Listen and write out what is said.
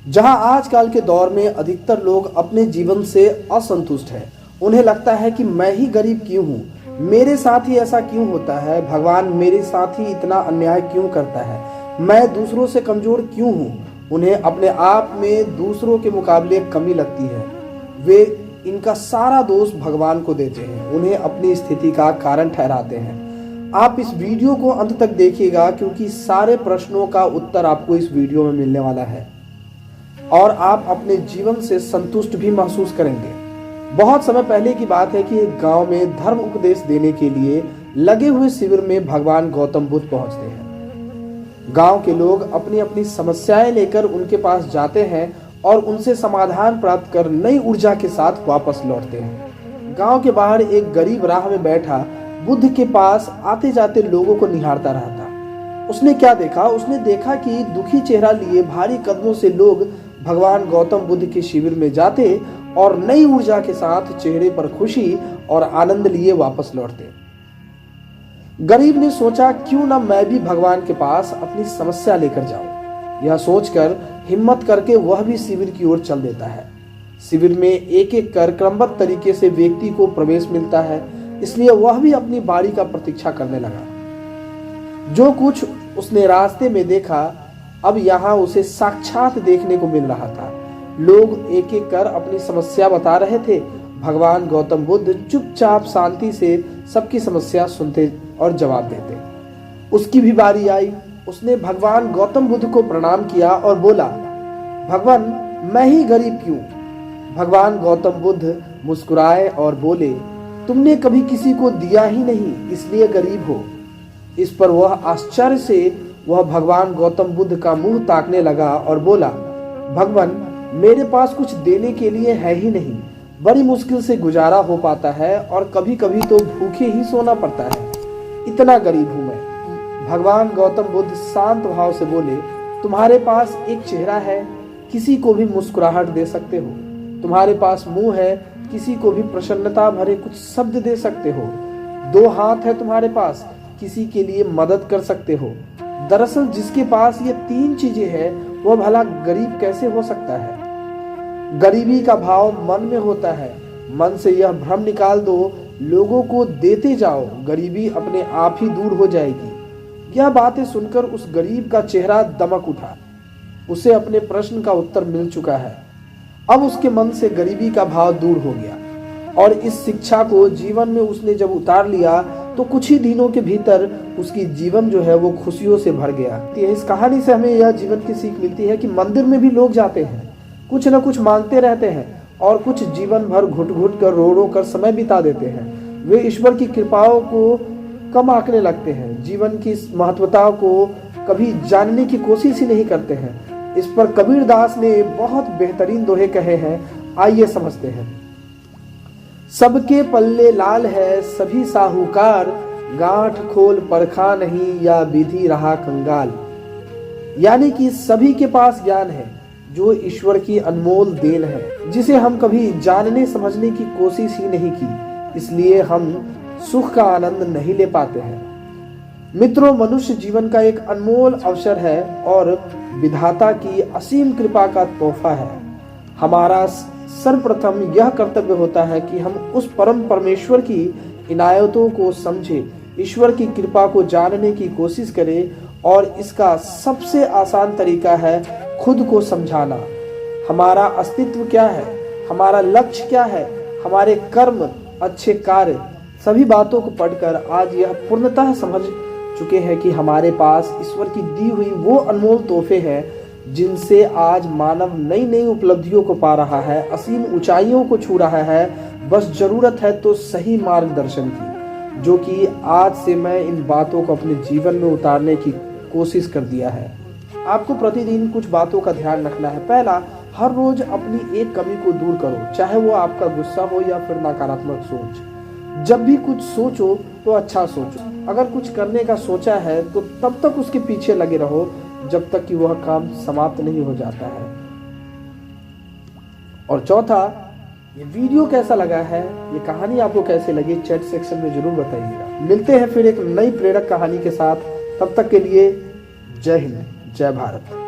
जहां आजकल के दौर में अधिकतर लोग अपने जीवन से असंतुष्ट हैं। उन्हें लगता है कि मैं ही गरीब क्यों हूँ, मेरे साथ ही ऐसा क्यों होता है, भगवान मेरे साथ ही इतना अन्याय क्यों करता है, मैं दूसरों से कमजोर क्यों हूँ। उन्हें अपने आप में दूसरों के मुकाबले कमी लगती है। वे इनका सारा दोष भगवान को देते हैं, उन्हें अपनी स्थिति का कारण ठहराते हैं। आप इस वीडियो को अंत तक देखिएगा, क्योंकि सारे प्रश्नों का उत्तर आपको इस वीडियो में मिलने वाला है और आप अपने जीवन से संतुष्ट भी महसूस करेंगे। बहुत समय पहले की बात है कि एक गांव में धर्म उपदेश देने के लिए लगे हुए शिविर में भगवान गौतम बुद्ध पहुंचते हैं। गांव के लोग अपनी अपनी समस्याएं लेकर उनके पास जाते हैं और उनसे समाधान प्राप्त कर नई ऊर्जा के साथ वापस लौटते हैं। गांव के बाहर एक गरीब राह में बैठा बुद्ध के पास आते जाते लोगों को निहारता रहता। उसने क्या देखा? उसने देखा कि दुखी चेहरा लिए भारी कदमों से लोग भगवान गौतम बुद्ध के शिविर में जाते और नई ऊर्जा के साथ चेहरे पर खुशी और आनंद लिए वापस लौटते। गरीब ने सोचा, क्यों ना मैं भी भगवान के पास अपनी समस्या लेकर जाऊं। यह सोचकर हिम्मत करके वह भी शिविर की ओर चल देता है। शिविर में एक एक कर क्रमबद्ध तरीके से व्यक्ति को प्रवेश मिलता है, इसलिए वह भी अपनी बारी का प्रतीक्षा करने लगा। जो कुछ उसने रास्ते में देखा, अब यहाँ उसे साक्षात देखने को मिल रहा था। लोग एक एक कर अपनी समस्या बता रहे थे। भगवान गौतम बुद्ध चुपचाप शांति से सबकी समस्या सुनते और जवाब देते। उसकी भी बारी आई। उसने भगवान गौतम बुद्ध को प्रणाम किया और बोला, भगवान मैं ही गरीब क्यों? भगवान गौतम बुद्ध मुस्कुराए और बोले, तुमने कभी किसी को दिया ही नहीं, इसलिए गरीब हो। इस पर वह आश्चर्य से वह भगवान गौतम बुद्ध का मुंह ताकने लगा और बोला, भगवान मेरे पास कुछ देने के लिए है ही नहीं, बड़ी मुश्किल से गुजारा हो पाता है और कभी कभी तो भूखे ही सोना पड़ता है, इतना गरीब हूं मैं। भगवान गौतम बुद्ध शांत भाव से बोले, तुम्हारे पास एक चेहरा है, किसी को भी मुस्कुराहट दे सकते हो। तुम्हारे पास मुंह है, किसी को भी प्रसन्नता भरे कुछ शब्द दे सकते हो। दो हाथ है तुम्हारे पास, किसी के लिए मदद कर सकते हो। दरअसल जिसके पास ये तीन चीजें हैं, वह भला गरीब कैसे हो सकता है? गरीबी का भाव मन में होता है। मन से यह भ्रम निकाल दो, लोगों को देते जाओ, गरीबी अपने आप ही दूर हो जाएगी। यह बातें सुनकर उस गरीब का चेहरा दमक उठा। उसे अपने प्रश्न का उत्तर मिल चुका है। अब उसके मन से गरीबी का भाव दूर हो गया और इस शिक्षा को जीवन में उसने जब उतार लिया तो कुछ ही दिनों के भीतर उसकी जीवन जो है वो खुशियों से भर गया। इस कहानी से हमें यह जीवन की सीख मिलती है कि मंदिर में भी लोग जाते हैं, कुछ न कुछ मांगते रहते हैं और कुछ जीवन भर घुट घुट कर रो रो कर समय बिता देते हैं। वे ईश्वर की कृपाओं को कम आंकने लगते हैं, जीवन की महत्वता को कभी जानने की कोशिश ही नहीं करते हैं। इस पर कबीर दास ने बहुत बेहतरीन दोहे कहे हैं, आइए समझते हैं। सबके पल्ले लाल है सभी साहूकार, गांठ खोल परखा नहीं या विधि रहा कंगाल। यानी कि सभी के पास ज्ञान है, जो ईश्वर की अनमोल देन है, जिसे हम कभी जानने समझने की कोशिश ही नहीं की, इसलिए हम सुख का आनंद नहीं ले पाते हैं। मित्रों, मनुष्य जीवन का एक अनमोल अवसर है और विधाता की असीम कृपा का तोहफा है। हमारा सर्वप्रथम यह कर्तव्य होता है कि हम उस परम परमेश्वर की इनायतों को समझें, ईश्वर की कृपा को जानने की कोशिश करें और इसका सबसे आसान तरीका है खुद को समझाना। हमारा अस्तित्व क्या है, हमारा लक्ष्य क्या है, हमारे कर्म, अच्छे कार्य, सभी बातों को पढ़कर आज यह पूर्णतः समझ चुके हैं कि हमारे पास ईश्वर की दी हुई वो अनमोल तोहफे हैं जिनसे आज मानव नई नई उपलब्धियों को पा रहा है, असीम ऊंचाइयों को छू रहा है। बस जरूरत है तो सही मार्गदर्शन की, जो कि आज से मैं इन बातों को अपने जीवन में उतारने की कोशिश कर दिया है। आपको प्रतिदिन कुछ बातों का ध्यान रखना है। पहला, हर रोज अपनी एक कमी को दूर करो, चाहे वो आपका गुस्सा हो या फिर नकारात्मक सोच। जब भी कुछ सोचो तो अच्छा सोचो। अगर कुछ करने का सोचा है तो तब तक उसके पीछे लगे रहो जब तक कि वह काम समाप्त नहीं हो जाता है। और चौथा, ये वीडियो कैसा लगा है, ये कहानी आपको कैसे लगी, चैट सेक्शन में जरूर बताइएगा। मिलते हैं फिर एक नई प्रेरक कहानी के साथ। तब तक के लिए जय हिंद, जय भारत।